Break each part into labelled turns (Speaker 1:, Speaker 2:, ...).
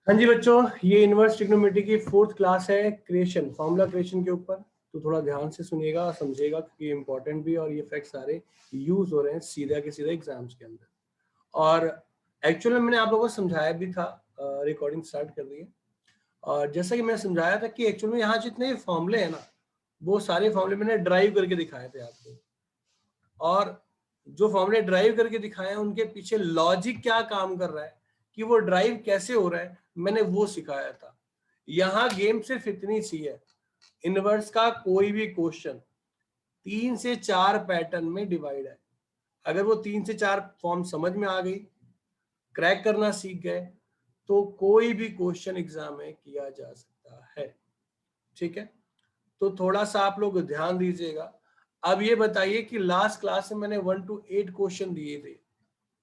Speaker 1: हाँ जी बच्चों, ये इनवर्स ट्रिग्नोमेट्री की 4th क्लास है क्रिएशन, फॉर्मूला क्रिएशन के ऊपर। तो थोड़ा ध्यान से सुनिएगा, समझिएगा क्योंकि इम्पोर्टेंट भी और ये फैक्ट सारे यूज हो रहे हैं सीधा के सीधा एग्जाम्स के अंदर। और एक्चुअली में मैंने आप लोगों को समझाया भी था, रिकॉर्डिंग स्टार्ट कर दी है। और जैसा कि मैंने समझाया था कि एक्चुअली में यहाँ जितने फॉर्मूले हैं ना, वो सारे फॉर्मूले मैंने ड्राइव करके दिखाए थे आपको। और जो फॉर्मूले ड्राइव करके दिखाए हैं उनके पीछे लॉजिक क्या काम कर रहा है, कि वो ड्राइव कैसे हो रहा है, मैंने वो सिखाया था। यहाँ गेम सिर्फ इतनी सी है, इनवर्स का कोई भी क्वेश्चन 3 से 4 पैटर्न में डिवाइड है। अगर वो 3 से 4 फॉर्म समझ में आ गई, क्रैक करना सीख गए, तो कोई भी क्वेश्चन एग्जाम में किया जा सकता है। ठीक है, तो थोड़ा सा आप लोग ध्यान दीजिएगा। अब ये बताइए कि लास्ट क्लास में मैंने 1 to 8 क्वेश्चन दिए थे।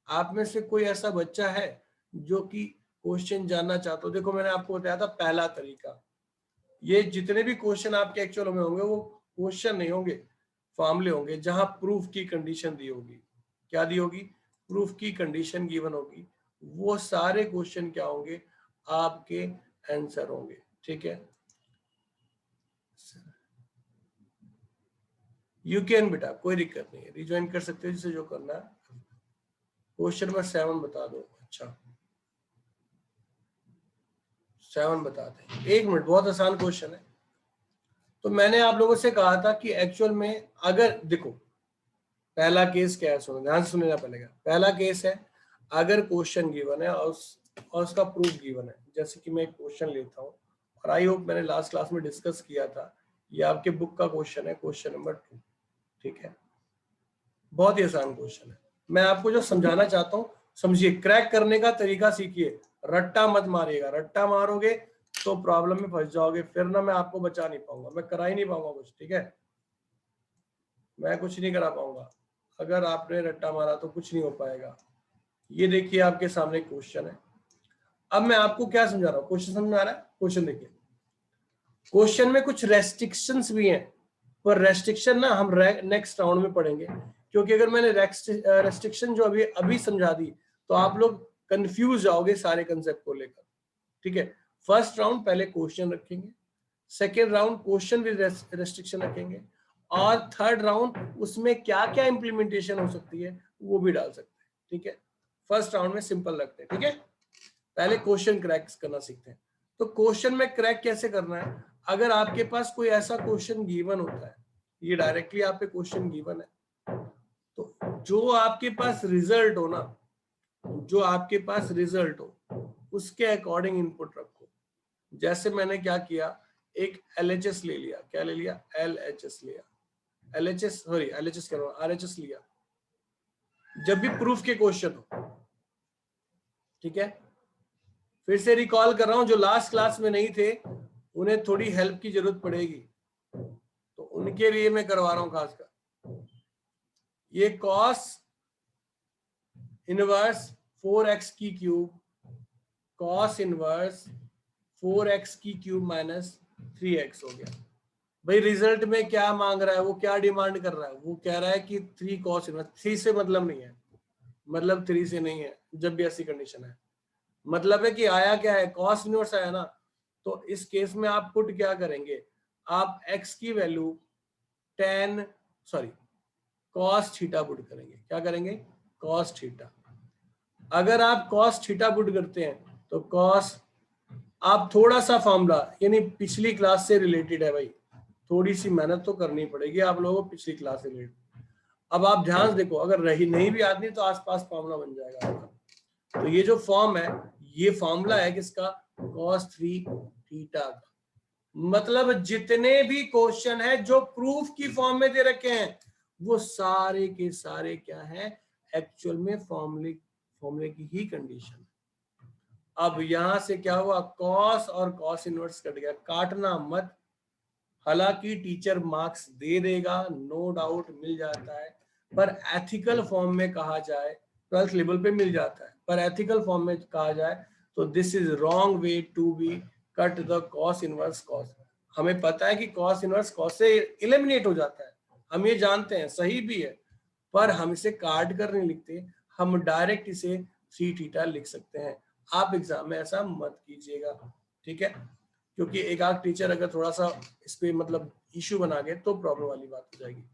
Speaker 1: आप में से कोई ऐसा बच्चा है जो कि क्वेश्चन जानना चाहता हो? देखो मैंने आपको बताया था पहला तरीका, ये जितने भी क्वेश्चन आपके एक्चुअल में होंगे वो क्वेश्चन नहीं होंगे, फॉर्मूले होंगे जहां प्रूफ की कंडीशन दी होगी। क्या दी होगी? प्रूफ की कंडीशन गिवन होगी। वो सारे क्वेश्चन क्या होंगे? आपके आंसर होंगे। ठीक है, यू कैन बेटा, कोई दिक्कत नहीं है, रिज्वाइन कर सकते हो जिसे जो करना है। क्वेश्चन नंबर 7 बता दो। अच्छा 7 बताते हैं, 1 मिनट, बहुत आसान क्वेश्चन है। तो मैंने आप लोगों से कहा था कि एक्चुअल में अगर देखो पहला केस क्या है, सुनो ध्यान से सुनना पड़ेगा। पहला केस है, अगर क्वेश्चन गिवन है और उसका प्रूफ गिवन है। जैसे कि मैं एक क्वेश्चन लेता हूँ, और आई होप मैंने लास्ट क्लास में डिस्कस किया था, ये आपके बुक का क्वेश्चन है, क्वेश्चन नंबर 2। ठीक है, बहुत ही आसान क्वेश्चन है। मैं आपको जो समझाना चाहता हूँ समझिए, क्रैक करने का तरीका सीखिए, रट्टा मत मारिएगा। रट्टा मारोगे तो प्रॉब्लम में फंस जाओगे, फिर ना मैं आपको बचा नहीं पाऊंगा, मैं करा ही नहीं पाऊंगा कुछ। ठीक है, मैं कुछ नहीं करा पाऊंगा। अगर आपने रट्टा मारा तो कुछ नहीं हो पाएगा। ये देखिए आपके सामने क्वेश्चन है। अब मैं आपको क्या समझा रहा हूँ, क्वेश्चन समझ में आ रहा है? क्वेश्चन देखिए, क्वेश्चन में कुछ रेस्ट्रिक्शंस भी हैं, पर रेस्ट्रिक्शन ना हम नेक्स्ट राउंड में पढ़ेंगे, क्योंकि अगर मैंने रेस्ट्रिक्शन जो अभी अभी समझा दी तो आप लोग कंफ्यूज जाओगे सारे कंसेप्ट को लेकर। ठीक है, फर्स्ट राउंड पहले क्वेश्चन रखेंगे, second round question with restriction रखेंगे, और थर्ड राउंड उसमें क्या क्या इंप्लीमेंटेशन हो सकती है वो भी डाल सकते हैं। ठीक है, फर्स्ट राउंड में सिंपल रखते हैं। ठीक है, पहले क्वेश्चन क्रैक करना सीखते हैं। तो क्वेश्चन में क्रैक कैसे करना है? अगर आपके पास कोई ऐसा क्वेश्चन गिवन होता है, ये डायरेक्टली आप पे क्वेश्चन गिवन है, तो जो आपके पास रिजल्ट हो ना, जो आपके पास रिजल्ट हो उसके अकॉर्डिंग इनपुट रखो। जैसे मैंने क्या किया, एक LHS ले लिया। क्या ले लिया? LHS लिया। LHS सॉरी LHS कह रहा हूं, RHS लिया जब भी प्रूफ के क्वेश्चन हो। ठीक है, फिर से रिकॉल कर रहा हूं, जो लास्ट क्लास में नहीं थे उन्हें थोड़ी हेल्प की जरूरत पड़ेगी, तो उनके लिए मैं करवा रहा हूं खासकर। ये कॉस इनवर्स 4x की क्यूब, कॉस इनवर्स 4x की क्यूब माइनस 3x हो गया। भाई रिजल्ट में क्या मांग रहा है, वो क्या डिमांड कर रहा है? वो कह रहा है कि 3 कॉस इनवर्स। 3 से मतलब नहीं है, मतलब 3 से नहीं है जब भी ऐसी कंडीशन है। मतलब है कि आया क्या है, कॉस इनवर्स आया ना, तो इस केस में आप पुट क्या करेंगे, आप x की value 10 sorry cos theta put करेंगे। क्या करेंगे? Cos theta. अगर आप कॉस थीटा पुट करते हैं तो कॉस, आप थोड़ा सा फॉर्मूला यानी पिछली क्लास से रिलेटेड है भाई, थोड़ी सी मेहनत तो करनी पड़ेगी आप लोगों को पिछली क्लास से रिलेटेड। अब आप ध्यान से देखो, अगर रही नहीं भी आदमी तो आसपास फॉर्मूला बन जाएगा आपका। तो ये जो फॉर्म है, ये फॉर्मूला है किसका? cos 3 थीटा का। मतलब जितने भी क्वेश्चन है जो प्रूफ की फॉर्म में दे रखे हैं, वो सारे के सारे क्या है? एक्चुअल में फॉर्मूले की ही कंडीशन। अब यहां से क्या हुआ, कॉस और कॉस इनवर्स कट गया, काटना मत। हालांकि टीचर मार्क्स दे देगा, नो डाउट मिल जाता है, पर एथिकल फॉर्म में कहा जाए, 12th लेवल पे मिल जाता है, पर एथिकल फॉर्म में कहा जाए तो this is wrong way to be cut the cos inverse cos. हमें पता है कि कॉस इनवर्स कॉस से एलिमिनेट हो जाता है, हम ये जानते हैं, सही भी है, पर हम इसे काट कर नहीं लिखते, हम डायरेक्ट इसे 3 थीटा लिख सकते हैं। आप एग्जाम में ऐसा मत कीजिएगा, ठीक है, क्योंकि एक आध टीचर अगर थोड़ा सा इस पे मतलब इश्यू बना गए तो प्रॉब्लम वाली बात हो जाएगी।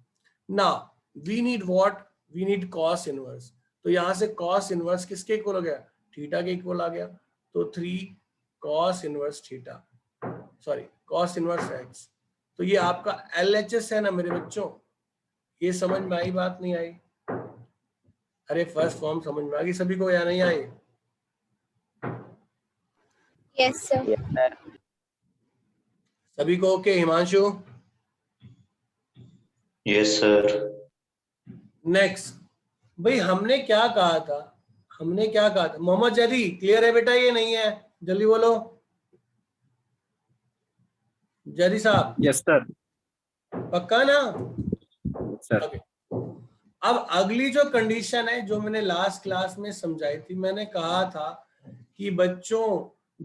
Speaker 1: ना we need what, we need cos inverse. तो यहाँ से कॉस इनवर्स किसके इक्वल हो गया, थीटा के इक्वल आ गया। तो 3 cos inverse theta, sorry cos inverse x. तो ये आपका LHS है ना मेरे बच्चों, ये समझ में आई बात नहीं आई? अरे फर्स्ट फॉर्म समझ में आ गई सभी को या नहीं आई?
Speaker 2: Yes sir.
Speaker 1: सभी को okay? Himanshu?
Speaker 3: Yes sir.
Speaker 1: Next भाई हमने क्या कहा था, हमने क्या कहा था? मोहम्मद जरी क्लियर है बेटा? ये नहीं है, जल्दी बोलो जरी साहब।
Speaker 4: Yes sir.
Speaker 1: पक्का ना
Speaker 4: सर
Speaker 1: ओके। अब अगली जो कंडीशन है जो मैंने लास्ट क्लास में समझाई थी, मैंने कहा था कि बच्चों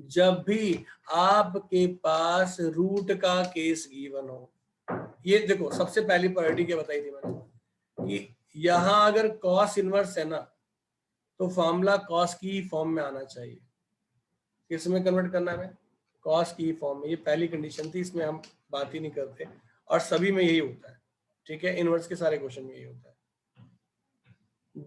Speaker 1: जब भी आपके पास रूट का केस गिवन हो, ये देखो सबसे पहली प्रायोरिटी क्या बताई थी मैंने कि यहां अगर कॉस इनवर्स है ना तो फॉर्मूला कॉस की फॉर्म में आना चाहिए। किस में कन्वर्ट करना है? कॉस की फॉर्म में। ये पहली कंडीशन थी, इसमें हम बात ही नहीं करते और सभी में यही होता है, ठीक है, इनवर्स के सारे क्वेश्चन में यही होता है।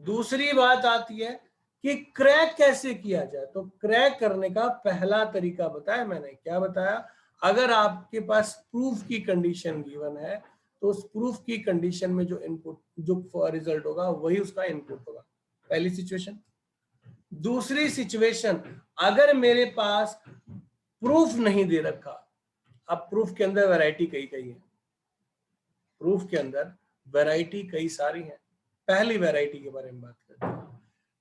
Speaker 1: दूसरी बात आती है कि क्रैक कैसे किया जाए। तो क्रैक करने का पहला तरीका बताया मैंने, क्या बताया? अगर आपके पास प्रूफ की कंडीशन गिवन है तो उस प्रूफ की कंडीशन में जो इनपुट जो रिजल्ट होगा वही उसका इनपुट होगा, पहली सिचुएशन। दूसरी सिचुएशन, अगर मेरे पास प्रूफ नहीं दे रखा, अब प्रूफ के अंदर वैरायटी कई कई है, प्रूफ के अंदर वैरायटी कई सारी है। पहली वैरायटी के बारे में बात करते हैं।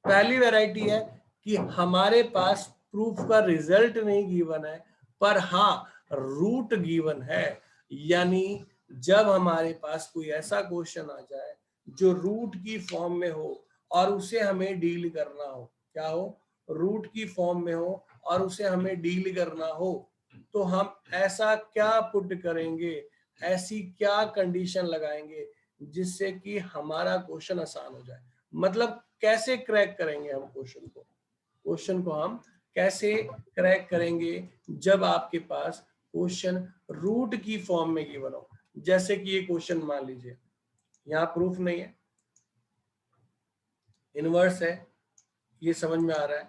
Speaker 1: पहली वैरायटी है कि हमारे पास प्रूफ का रिजल्ट नहीं गिवन है पर हाँ रूट गिवन है, यानी जब हमारे पास कोई ऐसा क्वेश्चन आ जाए जो रूट की फॉर्म में हो और उसे हमें डील करना हो, क्या हो? रूट की फॉर्म में हो और उसे हमें डील करना हो, तो हम ऐसा क्या पुट करेंगे, ऐसी क्या कंडीशन लगाएंगे जिससे कि हमारा क्वेश्चन आसान हो जाए। मतलब कैसे क्रैक करेंगे हम क्वेश्चन को, क्वेश्चन को हम कैसे क्रैक करेंगे जब आपके पास क्वेश्चन रूट की फॉर्म में गिवन हो। जैसे कि ये क्वेश्चन मान लीजिए, यहाँ प्रूफ नहीं है, इनवर्स है, ये समझ में आ रहा है?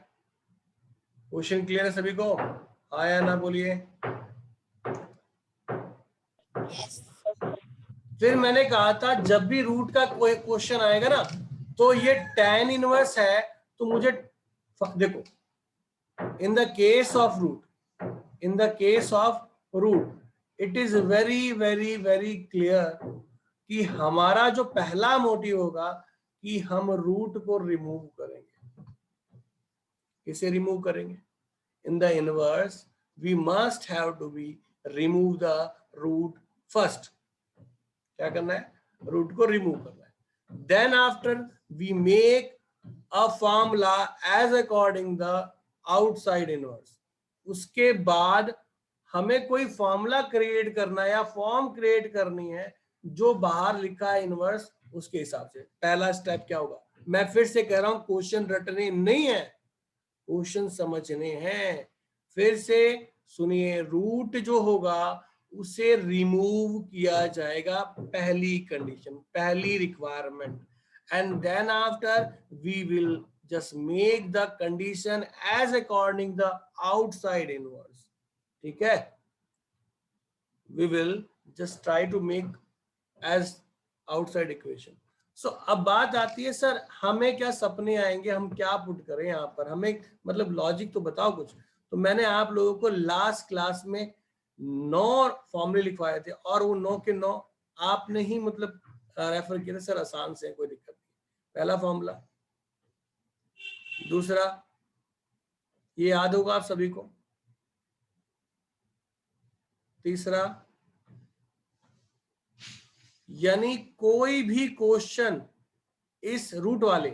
Speaker 1: क्वेश्चन क्लियर है सभी को? आया ना बोलिए। फिर मैंने कहा था जब भी रूट का कोई क्वेश्चन आएगा ना तो ये tan इनवर्स है, तो मुझे देखो in the case of root, in the case of root it is very very very clear कि हमारा जो पहला मोटिव होगा कि हम रूट को रिमूव करेंगे। किसे रिमूव करेंगे? In the inverse we must have to be remove the root first. क्या करना है? रूट को रिमूव करना है। Then after we make a formula as according the outside inverse. उसके बाद हमें कोई फॉर्मूला क्रिएट करना है या फॉर्म क्रिएट करनी है जो बाहर लिखा है इनवर्स उसके हिसाब से। पहला स्टेप क्या होगा? मैं फिर से कह रहा हूं, क्वेश्चन रटने नहीं है, क्वेश्चन समझने हैं। फिर से सुनिए, रूट जो होगा उसे रिमूव किया जाएगा, पहली कंडीशन, पहली requirement. And then after we will just make the condition as according the outside inverse. ठीक है? We will just try to make as outside equation. So अब बात आती है सर हमें क्या सपने आएंगे, हम क्या पुट करें यहाँ पर, हमें मतलब लॉजिक तो बताओ कुछ। तो मैंने आप लोगों को लास्ट क्लास में 9 फॉर्मूले लिखवाए थे और वो 9 के 9 आपने ही मतलब रेफर किया था सर, आसान से, कोई दिक्कत नहीं। पहला फॉर्मूला, दूसरा ये याद होगा आप सभी को, तीसरा, यानी कोई भी क्वेश्चन इस रूट वाले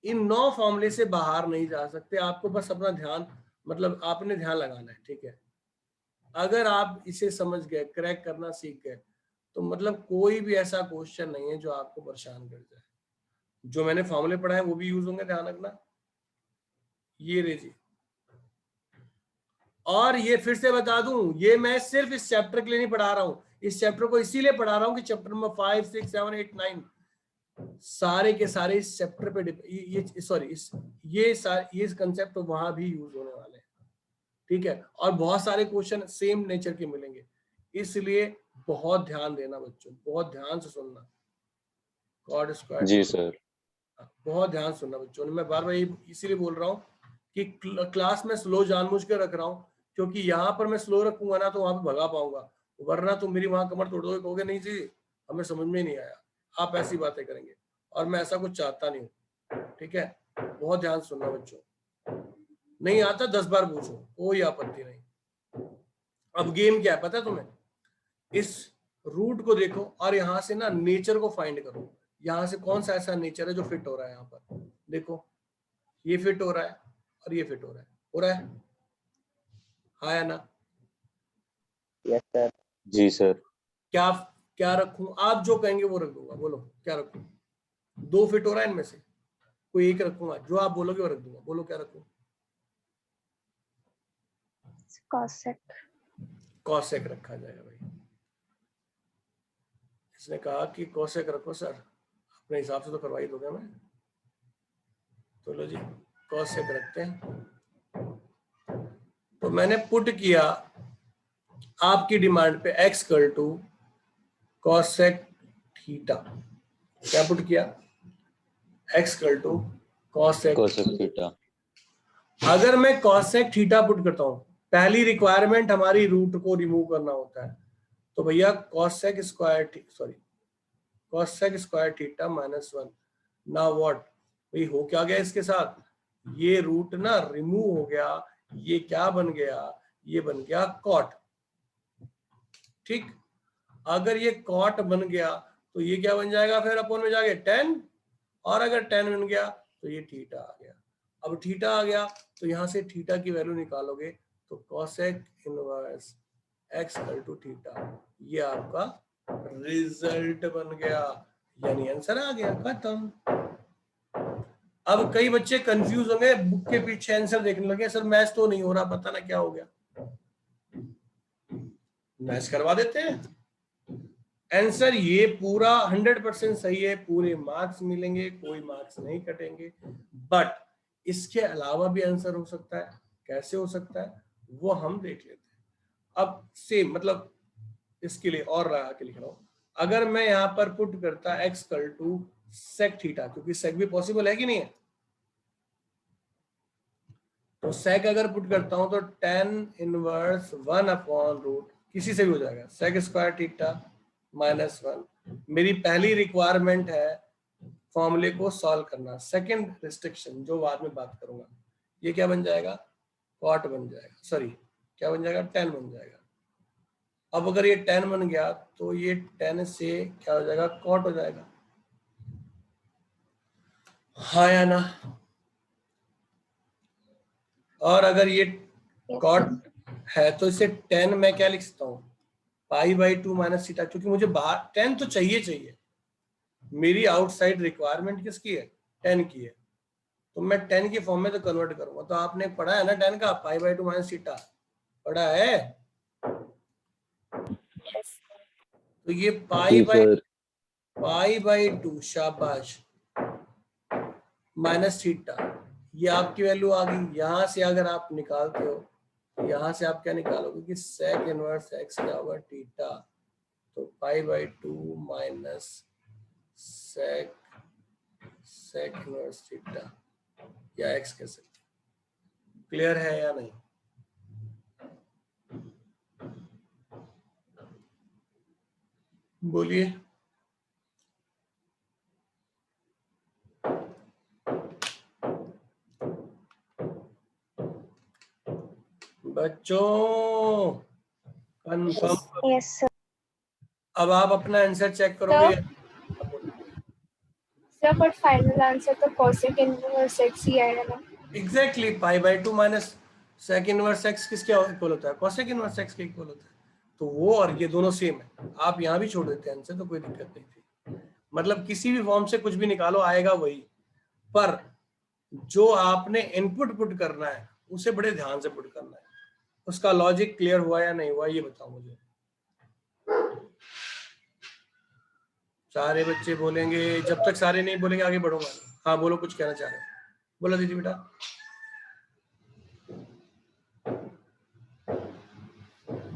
Speaker 1: इन 9 फॉर्मूले से बाहर नहीं जा सकते। आपको बस अपना ध्यान मतलब आपने ध्यान लगाना है, ठीक है? अगर आप इसे समझ गए, क्रैक करना सीख गए, तो मतलब कोई भी ऐसा क्वेश्चन नहीं है जो आपको परेशान कर जाए। जो मैंने फॉर्मूले पढ़ाए वो भी यूज होंगे, ध्यान रखना। ये रे जी, और ये फिर से बता दूं, ये मैं सिर्फ इस चैप्टर के लिए नहीं पढ़ा रहा हूं, इस चैप्टर को इसीलिए पढ़ा रहा हूं कि चैप्टर नंबर 5, 6, 7, 8, 9 सारे के सारे इस चैप्टर पे ये सॉरी ये कंसेप्ट वहां भी यूज होने वाले हैं, ठीक है। और बहुत सारे क्वेश्चन सेम नेचर के मिलेंगे, इसलिए बहुत ध्यान देना बच्चों, बहुत ध्यान से सुनना। कॉड स्क्वायर
Speaker 3: जी सर।
Speaker 1: बहुत ध्यान सुनना बच्चों ने, मैं बार बार इसीलिए बोल रहा हूँ कि क्लास में स्लो जानबूझ के रख रहा हूँ, क्योंकि यहाँ पर मैं स्लो रखूंगा ना तो वहां पे भगा पाऊंगा, वरना तुम मेरी वहां कमर तोड़ दोगे, कहोगे नहीं जी हमें समझ में नहीं आया, आप ऐसी बातें करेंगे, और मैं ऐसा कुछ चाहता नहीं हूँ, ठीक है। बहुत ध्यान सुनना बच्चों, नहीं आता 10 बार पूछो, कोई आपत्ति नहीं। अब गेम क्या है पता है तुम्हें, इस रूट को देखो और यहाँ से ना नेचर को फाइंड करो, यहाँ से कौन सा ऐसा नेचर है जो फिट हो रहा है। यहाँ पर देखो ये फिट हो रहा है और ये फिट हो रहा है, हो रहा है, हाँ या ना?
Speaker 2: Yes sir.
Speaker 3: जी सर।
Speaker 1: क्या क्या रखूं, आप जो कहेंगे वो रख दूंगा, बोलो क्या रखूं? 2 फिट हो रहा है इनमें से, कोई एक रखूंगा, जो आप बोलोगे वो रख दूंगा, बोलो क्या रखूं?
Speaker 2: कॉसेक।
Speaker 1: कॉसेक रखा जाएगा भाई। इसने कहा कि कॉसेक रखो सर, अपने हिसाब से तो करवा ही दोगे मैं, तो लो जी कॉसेक रखते हैं। तो मैंने पुट किया आपकी डिमांड पे x equal to cosec theta, क्या पुट किया? x equal to cosec
Speaker 3: theta.
Speaker 1: अगर मैं कॉसेक थीटा पुट करता हूं, पहली रिक्वायरमेंट हमारी रूट को रिमूव करना होता है, तो भैया cosec square theta minus 1। Now what भाई, हो क्या गया इसके साथ, ये रूट ना रिमूव हो गया, ये क्या बन गया, ये बन गया कॉट, ठीक। अगर ये कॉट बन गया तो ये क्या बन जाएगा फिर अपोन में जाके 10, और अगर 10 बन गया तो ये थीटा आ गया। अब थीटा आ गया तो यहां से थीटा की वैल्यू निकालोगे तो cosec inverse x equal to theta, ये आपका रिजल्ट बन गया, यानी आंसर आ गया, खत्म। अब कई बच्चे कंफ्यूज होंगे, बुक के पीछे आंसर देखने लगे, सर मैच तो नहीं हो रहा, पता ना क्या हो गया। मैच करवा देते हैं, आंसर ये पूरा 100% सही है, पूरे मार्क्स मिलेंगे, कोई मार्क्स नहीं कटेंगे, बट इसके अलावा भी आंसर हो सकता है। कैसे हो सकता है वो हम देख लेते हैं। अब सेम मतलब इसके लिए और लगा के लिख रहा हूं, अगर मैं यहां पर पुट करता x equal to sec theta, क्योंकि सेक भी पॉसिबल है कि नहीं है, तो सेक अगर पुट करता हूं तो tan इनवर्स 1 अपॉन रूट किसी से भी हो जाएगा, सेक स्क्वायर थीटा माइनस 1। मेरी पहली रिक्वायरमेंट है फॉर्मूले को सॉल्व करना, सेकंड रिस्ट्रिक्शन जो बाद में बात करूंगा, ये क्या बन जाएगा, कॉट बन जाएगा, सॉरी क्या बन जाएगा, 10 बन जाएगा। अब अगर ये 10 बन गया तो ये 10 से क्या हो जाएगा, कॉट हो जाएगा, हाँ या ना? और अगर ये कॉट है तो इसे 10 मैं क्या लिख सकता हूँ, π/2 माइनस थीटा, क्योंकि मुझे बाहर 10 तो चाहिए, मेरी आउटसाइड रिक्वायरमेंट किसकी है, 10 की है, तो मैं 10 के फॉर्म में तो कन्वर्ट करूंगा। तो आपने पढ़ा है ना 10 का π/2 माइनस थीटा, पढ़ा है? तो ये π/2 शाबाश माइनस थीटा, ये आपकी वैल्यू आ गई। यहां से अगर आप निकालते हो, यहां से आप क्या निकालोगे कि सेक इनवर्स x क्या होगा, थीटा, तो π/2 माइनस सेक इनवर्स थीटा या x कह सकते। क्लियर है या नहीं? बोलिए। बच्चों कंफर्म?
Speaker 2: Yes sir.
Speaker 1: अब आप अपना आंसर चेक करोगे।
Speaker 2: सर बट फाइनल आंसर तो cosec इनवर्स x ही आएगा ना?
Speaker 1: Exactly π/2 minus sec inverse x किसके इक्वल होता है, cosec इनवर्स x के इक्वल होता है, तो वो और ये दोनों सेम है। आप यहाँ भी छोड़ देते हैं आंसर तो कोई दिक्कत नहीं थी, मतलब किसी भी फॉर्म से कुछ भी निकालो आएगा वही, पर जो आपने इनपुट पुट करना है उसे बड़े ध्यान से पुट करना है। उसका लॉजिक क्लियर हुआ या नहीं हुआ ये बताओ मुझे। सारे बच्चे बोलेंगे, जब तक सारे नहीं बोलेंगे आगे बढ़ूंगा। हाँ बोलो, कुछ कहना चाह रहे हो, बोलो दीदी बेटा।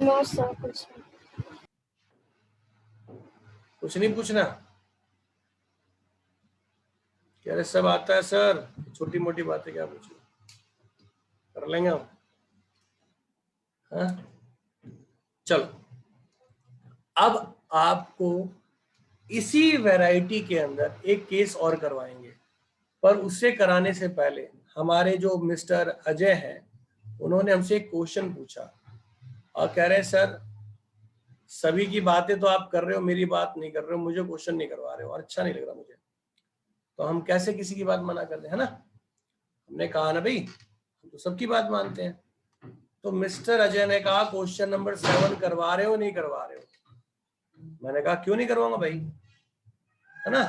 Speaker 2: नो सर,
Speaker 1: कुछ नहीं पूछना? कह रहे सब आता है सर, छोटी मोटी बातें क्या पूछो, कर लेंगे हम। हाँ चलो, अब आपको इसी वैरायटी के अंदर एक केस और करवाएंगे, पर उससे कराने से पहले हमारे जो मिस्टर अजय हैं उन्होंने हमसे एक क्वेश्चन पूछा और कह रहे हैं सर सभी की बातें तो आप कर रहे हो, मेरी बात नहीं कर रहे हो, मुझे क्वेश्चन नहीं करवा रहे हो और अच्छा नहीं लग रहा मुझे, तो हम कैसे किसी की बात मना कर दें, है ना। हमने कहा ना भाई हम तो सबकी बात मानते हैं। तो मिस्टर अजय ने कहा क्वेश्चन नंबर 7 करवा रहे हो नहीं करवा रहे हो। मैंने कहा क्यों नहीं करवाऊंगा भाई, है ना,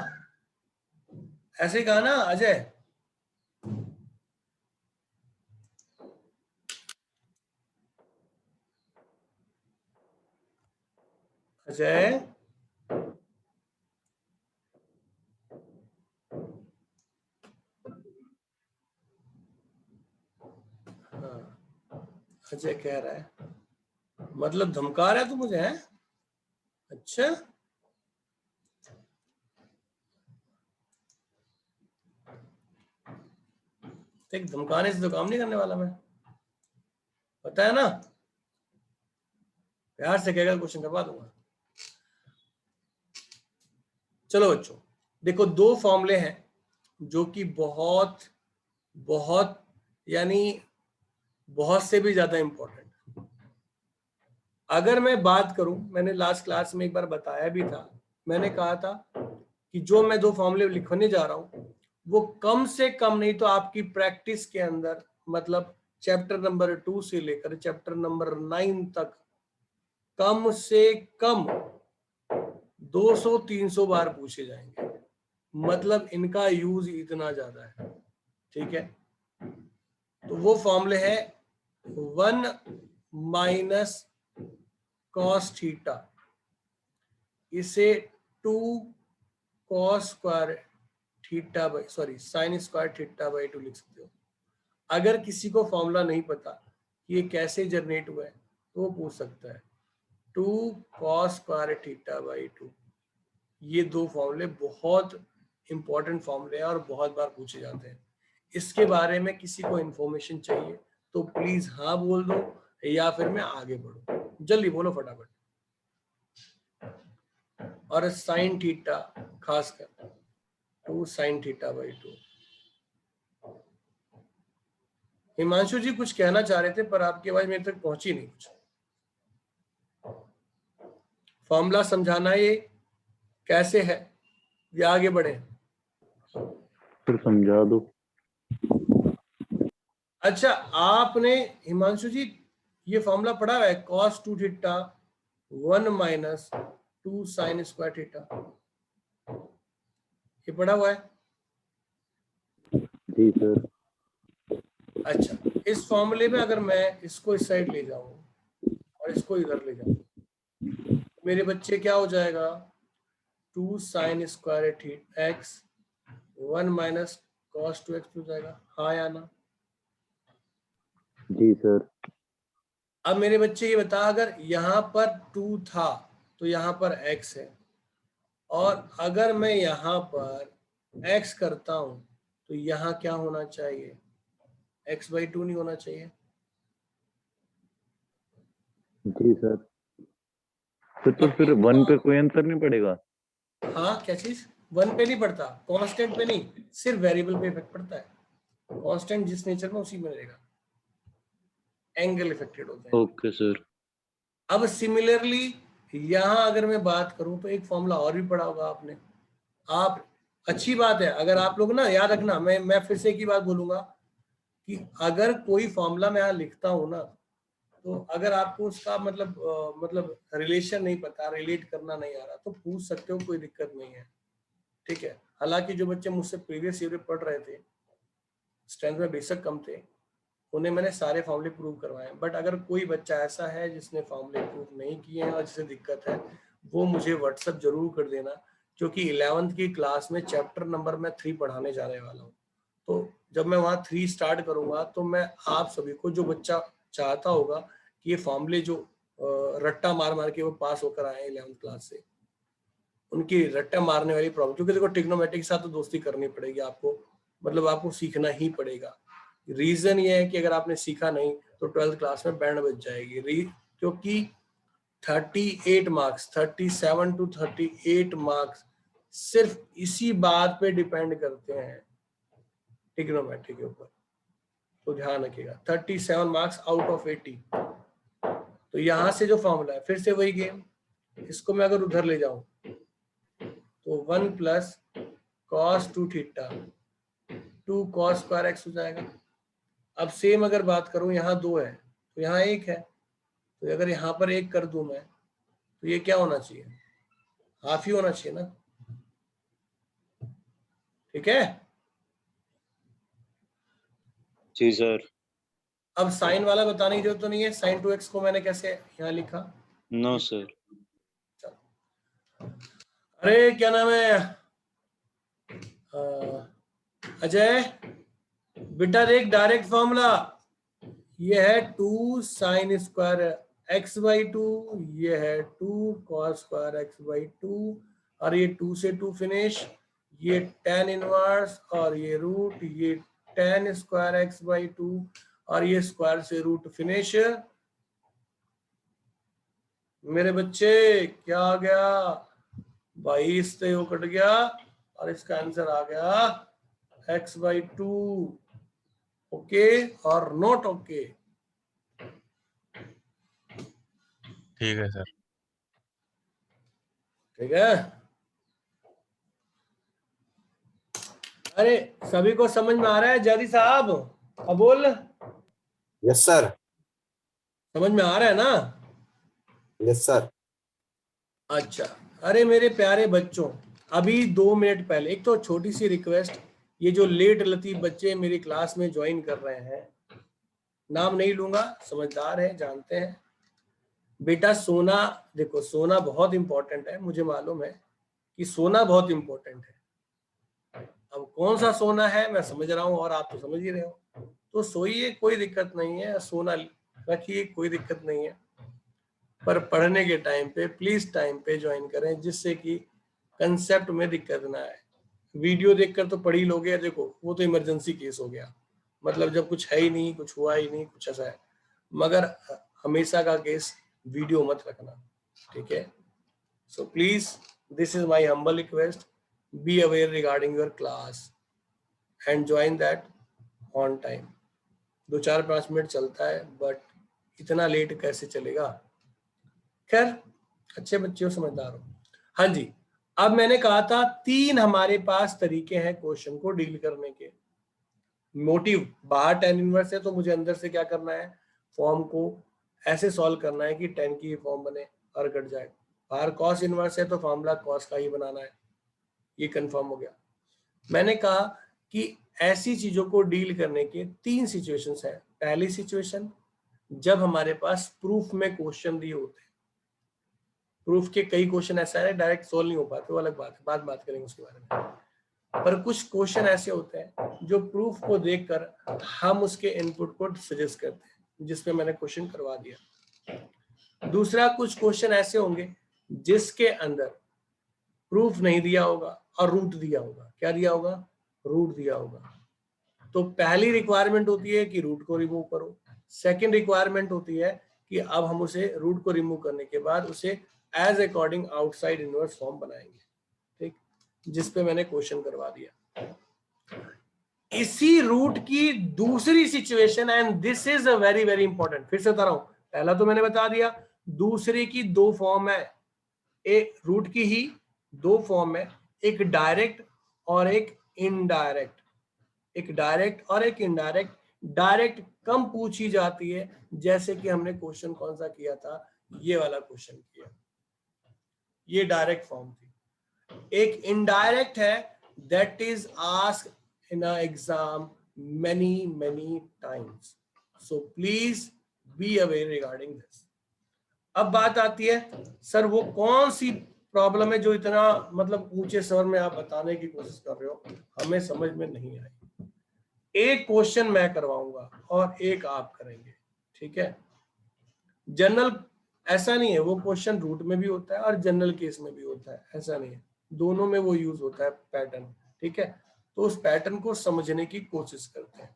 Speaker 1: ऐसे ही कहा ना अजय। अजय हाँ, अजय कह रहा है मतलब धमका रहा है तू मुझे, है अच्छा। देख धमकाने से तो काम नहीं करने वाला मैं, पता है ना, प्यार से कहेगा क्वेश्चन करवा दूंगा। चलो बच्चों देखो, दो फॉर्मूले हैं जो कि बहुत बहुत यानी बहुत से भी ज्यादा इंपॉर्टेंट। अगर मैं बात करूं, मैंने लास्ट क्लास में एक बार बताया भी था, मैंने कहा था कि जो मैं दो फॉर्मूले लिखने जा रहा हूं वो कम से कम नहीं तो आपकी प्रैक्टिस के अंदर, मतलब चैप्टर नंबर 2 से लेकर चैप्टर नंबर 9 तक कम से कम 200-300 बार पूछे जाएंगे, मतलब इनका यूज इतना ज्यादा है, ठीक है। तो वो फॉर्मूले है 1 माइनस कॉस थीटा, इसे 2 cos square theta by sine square theta by 2 लिख सकते हो। अगर किसी को फॉर्मूला नहीं पता कि ये कैसे जनरेट हुआ है तो वो पूछ सकता है 2 कॉस स्क्वायर थीटा बाई 2। ये दो फॉर्मूले बहुत इंपॉर्टेंट फॉर्मूले हैं और बहुत बार पूछे जाते हैं। इसके बारे में किसी को इंफॉर्मेशन चाहिए तो प्लीज हाँ बोल दो या फिर मैं आगे बढ़ू, जल्दी बोलो फटाफट। और साइन थीटा खासकर 2 साइन थीटा बाई 2। हिमांशु जी कुछ कहना चाह रहे थे पर आपकी आवाज मेरे तक पहुंची नहीं। कुछ फॉर्मूला समझाना ये कैसे है या आगे बढ़े?
Speaker 3: फिर समझा दो।
Speaker 1: अच्छा आपने हिमांशु जी ये फॉर्मूला पढ़ा हुआ है cos 2 theta 1 minus 2 sine square theta, ये पढ़ा हुआ है?
Speaker 3: जी सर।
Speaker 1: अच्छा इस फॉर्मूले में अगर मैं इसको इस साइड ले जाऊं और इसको इधर ले जाऊं, मेरे बच्चे क्या हो जाएगा 2 sine square theta x 1 minus cos 2x हो जाएगा, हाँ या ना?
Speaker 3: जी सर।
Speaker 1: अब मेरे बच्चे ये बता, अगर यहाँ पर 2 था तो यहाँ पर x है, और अगर मैं यहाँ पर x करता हूं तो यहाँ क्या होना चाहिए, x/2 नहीं होना चाहिए?
Speaker 3: जी सर। तो
Speaker 1: अब
Speaker 3: फिर वन पे कोई आंसर नहीं पड़ेगा?
Speaker 1: हाँ क्या चीज, 1 पे नहीं पड़ता, कांस्टेंट पे नहीं, सिर्फ वेरिएबल पे इफेक्ट पड़ता है। कांस्टेंट जिस नेचर में उसी में रहेगा, एंगल इफेक्टेड होते हैं।
Speaker 3: Okay sir.
Speaker 1: अब सिमिलरली यहाँ अगर मैं बात करूं तो एक फॉर्मूला और भी पढ़ा होगा आपने, आप अच्छी बात है अगर आप लोग ना याद रखना, मैं फिर से एक ही बात बोलूंगा कि अगर कोई फॉर्मूला मैं यहाँ लिखता हूँ ना, तो अगर आपको उसका मतलब रिलेशन नहीं पता, रिलेट करना नहीं आ रहा तो पूछ सकते हो, कोई दिक्कत नहीं है, ठीक है। हालांकि जो बच्चे मुझसे प्रीवियस ईयर पढ़ रहे थे, स्ट्रेंथ में बेशक कम थे, उन्हें मैंने सारे फॉर्मूले प्रूव करवाए हैं। बट अगर कोई बच्चा ऐसा है जिसने फॉर्मूले प्रूव नहीं किए हैं और जिसे दिक्कत है, वो मुझे व्हाट्सएप जरूर कर देना, क्योंकि 11th की क्लास में चैप्टर नंबर मैं 3 पढ़ाने जाने वाला हूँ। तो जब मैं वहाँ 3 स्टार्ट करूँगा तो मैं आप सभी को, जो बच्चा चाहता होगा कि ये फॉर्मूले जो रट्टा मार मार के वो पास होकर आए 11th क्लास से, उनकी रट्टा मारने वाली प्रॉब्लम, क्योंकि देखो ट्रिग्नोमेट्री के साथ तो दोस्ती करनी पड़ेगी आपको, मतलब आपको सीखना ही पड़ेगा। रीजन ये है कि अगर आपने सीखा नहीं तो 12th क्लास में बैंड बज जाएगी, क्योंकि 38 मार्क्स, 37 to 38 मार्क्स सिर्फ इसी बात पे डिपेंड करते हैं, ट्रिग्नोमेट्री के ऊपर। तो ध्यान रखिएगा, 37 मार्क्स आउट ऑफ 80। तो यहां से जो फॉर्मूला है, फिर से वही गेम, इसको मैं अगर उधर ले जाऊं तो 1 plus cos 2 theta 2 cos square x हो जाएगा। अब सेम अगर बात करूं, यहाँ 2 है तो यहाँ 1 है, तो अगर यहाँ पर 1 कर दूं मैं, तो ये क्या होना चाहिए, हाफ ही होना चाहिए ना। ठीक है,
Speaker 4: जी सर।
Speaker 1: अब साइन वाला बताने की जरूरत तो नहीं है, sin 2x को मैंने कैसे यहाँ लिखा।
Speaker 4: No sir.
Speaker 1: अरे क्या नाम है अजय, बेटा देख डायरेक्ट फॉर्मूला, ये है 2 sin स्क्वायर x बाई 2, ये है 2 cos स्क्वायर x बाई 2, और ये 2 से 2 फिनिश, ये tan इनवर्स, और ये रूट, ये tan स्क्वायर x बाई 2, और ये स्क्वायर से रूट फिनिश। मेरे बच्चे क्या आ गया, 22 से वो कट गया और इसका आंसर आ गया x बाई 2। ओके और नॉट ओके?
Speaker 5: ठीक है सर।
Speaker 1: ठीक है, अरे सभी को समझ में आ रहा है जादी साहब? अब बोल।
Speaker 6: Yes sir.
Speaker 1: समझ में आ रहा है ना?
Speaker 6: Yes sir.
Speaker 1: अच्छा, अरे मेरे प्यारे बच्चों, अभी 2 मिनट पहले एक तो छोटी सी रिक्वेस्ट, ये जो लेट लतीफ बच्चे मेरी क्लास में ज्वाइन कर रहे हैं, नाम नहीं लूंगा, समझदार है, जानते हैं बेटा। सोना, देखो सोना बहुत इंपॉर्टेंट है, मुझे मालूम है कि सोना बहुत इंपॉर्टेंट है। अब कौन सा सोना है मैं समझ रहा हूँ और आप तो समझ ही रहे हो, तो सोइए, कोई दिक्कत नहीं है, सोना रखिए, कोई दिक्कत नहीं है, पर पढ़ने के टाइम पे प्लीज टाइम पे ज्वाइन करें, जिससे कि कंसेप्ट में दिक्कत ना आए। वीडियो देखकर तो पढ़ ही लोगे, देखो वो तो इमरजेंसी केस हो गया, मतलब जब कुछ है ही नहीं, कुछ हुआ ही नहीं, कुछ ऐसा है, मगर हमेशा का केस वीडियो मत रखना, ठीक है? So please this is my humble request, be aware regarding your class and join that on time. 2-4-5 minute चलता है, बट इतना लेट कैसे चलेगा? खैर, अच्छे बच्चे हो, समझदार हो। हाँ जी, अब मैंने कहा था 3 हमारे पास तरीके हैं क्वेश्चन को डील करने के। मोटिव, बाहर tan इनवर्स है तो मुझे अंदर से क्या करना है, फॉर्म को ऐसे सॉल्व करना है कि tan की फॉर्म बने और कट जाए। बाहर cos इनवर्स है तो फॉर्मूला cos का ही बनाना है, ये कंफर्म हो गया। मैंने कहा कि ऐसी चीजों को डील करने के 3 सिचुएशंस है। पहली सिचुएशन, जब हमारे पास प्रूफ में क्वेश्चन दिए होते हैं, प्रूफ के कई क्वेश्चन ऐसा है डायरेक्ट सोल्व नहीं हो पाते, वो अलग बात है, बात करेंगे उसके बारे में, पर कुछ क्वेश्चन ऐसे होते हैं जो प्रूफ को देखकर हम उसके इनपुट को सजेस्ट करते हैं, जिसपे मैंने क्वेश्चन करवा दिया। दूसरा, कुछ क्वेश्चन ऐसे होंगे जिसके अंदर प्रूफ नहीं दिया होगा और रूट दिया होगा। क्या दिया होगा? रूट दिया होगा। तो पहली रिक्वायरमेंट होती है कि रूट को रिमूव करो, सेकंड रिक्वायरमेंट होती है कि अब हम उसे रूट को रिमूव करने के बाद उसे as according outside inverse form बनाएंगे, ठीक, जिसपे मैंने क्वेश्चन करवा दिया। इसी रूट की दूसरी situation, and this is a very very important, फिर से बता रहा हूं, पहला तो मैंने बता दिया, दूसरे की 2 फॉर्म है, एक रूट की ही 2 फॉर्म है, एक डायरेक्ट और एक इनडायरेक्ट, एक डायरेक्ट और एक इनडायरेक्ट। डायरेक्ट कम पूछी जाती है, जैसे कि हमने क्वेश्चन कौन सा किया था, ये वाला क्वेश्चन किया, ये डायरेक्ट फॉर्म थी। एक इनडायरेक्ट है, that is asked in a exam many times, so please be aware regarding this. अब बात आती है सर वो कौन सी प्रॉब्लम है जो इतना मतलब ऊंचे स्वर में आप बताने की कोशिश कर रहे हो, हमें समझ में नहीं आई। एक क्वेश्चन मैं करवाऊंगा और एक आप करेंगे, ठीक है। जनरल ऐसा नहीं है, वो क्वेश्चन रूट में भी होता है और जनरल केस में भी होता है, ऐसा नहीं है, दोनों में वो यूज होता है पैटर्न, ठीक है। तो उस पैटर्न को समझने की कोशिश करते हैं।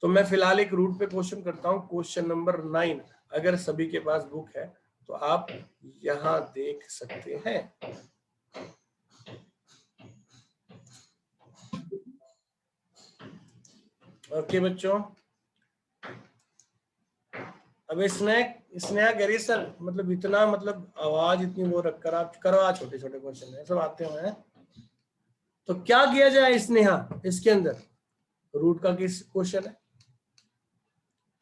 Speaker 1: तो मैं फिलहाल एक रूट पे क्वेश्चन करता हूँ, क्वेश्चन नंबर 9। अगर सभी के पास बुक है तो आप यहां देख सकते हैं। ओके बच्चों, अब स्नेहा कह रही सर मतलब इतना मतलब आवाज इतनी वो रखकर आप करवा, छोटे छोटे क्वेश्चन है सब आते हुए हैं, तो क्या किया जाए स्नेहा इसके अंदर? रूट का किस क्वेश्चन है,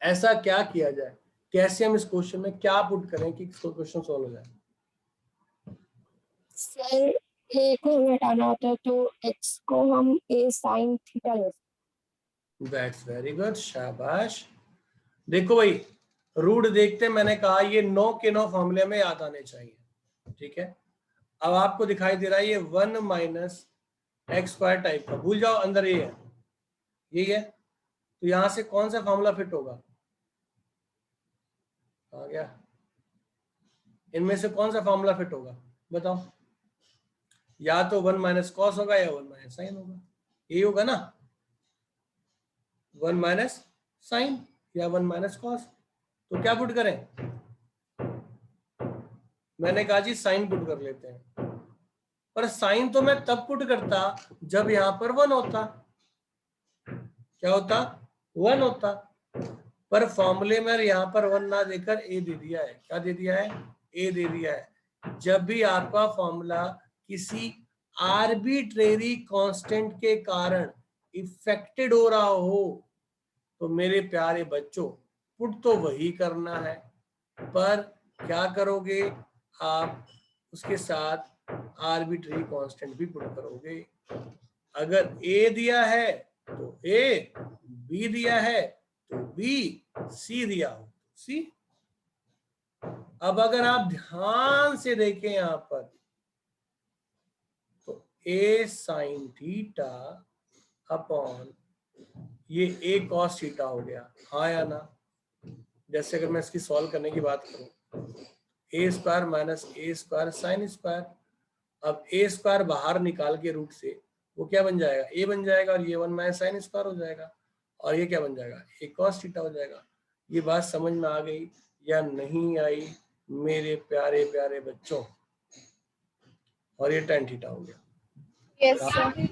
Speaker 1: ऐसा क्या किया जाए, कैसे हम इस क्वेश्चन में क्या पुट करें कि क्वेश्चन सॉल्व हो जाए?
Speaker 2: सर ए को घटाना होता है तो x को हम a sin थीटा ले सकते हैं।
Speaker 1: दैट्स वेरी गुड, शाबाश। देखो भाई रूट देखते, मैंने कहा ये 9 के 9 फॉर्मूले में याद आने चाहिए, ठीक है। अब आपको दिखाई दे रहा है ये 1 माइनस एक्स स्क्वायर टाइप का, भूल जाओ अंदर ये है, यही है। तो यहां से कौन सा फॉर्मूला फिट होगा, आ गया, इनमें से कौन सा फॉर्मूला फिट होगा बताओ? या तो 1 माइनस कॉस होगा या 1 माइनस साइन होगा, यही होगा ना, 1 माइनस साइन या 1 माइनस कॉस। तो क्या पुट करें? मैंने कहा जी साइन पुट कर लेते हैं, पर साइन तो मैं तब पुट करता जब यहां पर 1 होता। क्या होता? 1 होता। पर फॉर्मूले में यहां पर 1 ना देकर ए दे दिया है। क्या दे दिया है? ए दे दिया है। जब भी आपका फॉर्मूला किसी आर्बिट्रेरी कांस्टेंट के कारण इफेक्टेड हो रहा हो तो मेरे प्यारे बच्चों पुट तो वही करना है, पर क्या करोगे आप? उसके साथ आर्बिट्रेरी कांस्टेंट भी पुट करोगे। अगर ए दिया है तो ए, बी दिया है तो बी, सी दिया हो तो सी। अब अगर आप ध्यान से देखें यहां पर तो ए साइन थीटा अपॉन ये ए कॉस थीटा हो गया, हाँ या ना? जैसे अगर मैं इसकी सॉल्व करने की बात करूं, ए स्क्वायर माइनस ए स्क्वायर साइन स्क्वायर। अब ए स्क्वायर बाहर निकाल के रूट से वो क्या बन जाएगा? ए बन जाएगा, और ये 1 माइनस साइन स्क्वायर हो जाएगा, और ये क्या बन जाएगा? ए कॉस थीटा हो जाएगा। ये बात समझ में आ गई या नहीं आई मेरे प्यारे प्यारे बच्चों? और ये tan थीटा हो गया,
Speaker 2: यस सर।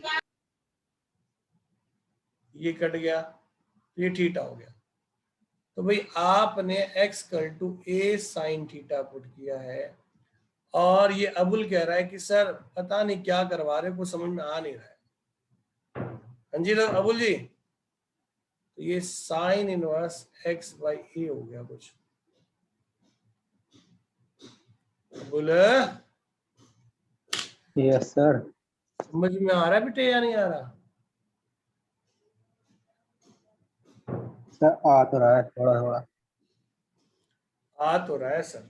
Speaker 1: ये कट गया, ये थीटा हो गया। तो भाई आपने x to a sine theta put किया है, और ये अबुल कह रहा है कि सर पता नहीं क्या करवा रहे, कुछ समझ में आ नहीं रहा है। हाँ जी अबुल जी, तो ये साइन इनवर्स x बाई ए हो गया कुछ। Abul
Speaker 7: yes sir.
Speaker 1: समझ में आ रहा है बेटे या नहीं आ रहा?
Speaker 7: सर आ तो रहा है थोड़ा थोड़ा।
Speaker 1: आ तो रहा है सर,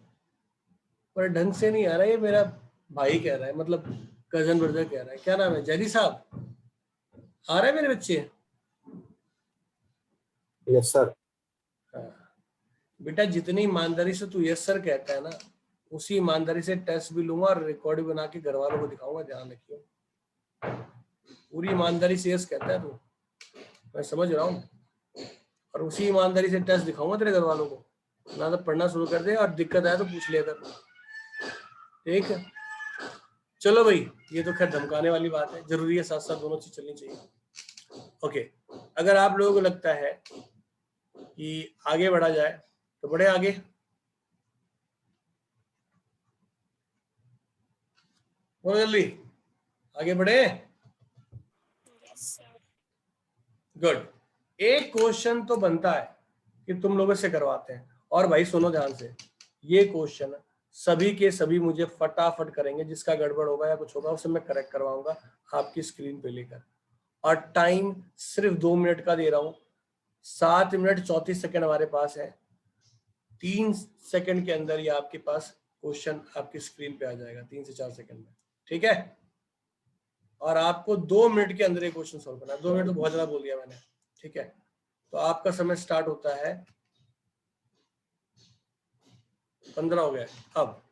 Speaker 1: पर ढंग से नहीं आ रहा। ये मेरा भाई कह रहा है, मतलब कजन ब्रदर कह रहा है, क्या नाम है, जैदी साहब, आ रहे मेरे बच्चे?
Speaker 6: Yes sir.
Speaker 1: हाँ। बेटा जितनी ईमानदारी से तू यस सर कहता है ना, उसी ईमानदारी से टेस्ट भी लूंगा और रिकॉर्ड भी बना के घर वालों को दिखाऊंगा, ध्यान रखियो। पूरी ईमानदारी से यस कहता है तू, मैं समझ रहा हूँ, और उसी ईमानदारी से टेस्ट दिखाऊंगा तेरे घर वालों को, ना तो पढ़ना शुरू कर दे और दिक्कत आए तो पूछ लिया कर, ठीक है? चलो भाई, ये तो खैर धमकाने वाली बात है, जरूरी है साथ साथ दोनों चीज चलनी चाहिए। ओके, अगर आप लोगों को लगता है कि आगे बढ़ा जाए तो बढ़े आगे। बोलो जल्दी, आगे बढ़े। गुड। एक क्वेश्चन तो बनता है कि तुम लोगों से करवाते हैं, और भाई सुनो ध्यान से, ये क्वेश्चन सभी के सभी मुझे फटाफट करेंगे, जिसका गड़बड़ होगा या कुछ होगा उसे मैं करेक्ट करवाऊंगा आपकी स्क्रीन पे लेकर, और टाइम सिर्फ 2 मिनट का दे रहा हूं। 7 मिनट 34 सेकंड हमारे पास है। 3 सेकंड के अंदर ये आपके पास क्वेश्चन आपकी स्क्रीन पे आ जाएगा, 3 से 4 सेकंड में, ठीक है। और आपको 2 मिनट के अंदर ये क्वेश्चन सॉल्व करना है। 2 मिनट तो बहुत ज्यादा बोल दिया मैंने, ठीक है। तो आपका समय स्टार्ट होता है 15 हो गया अब।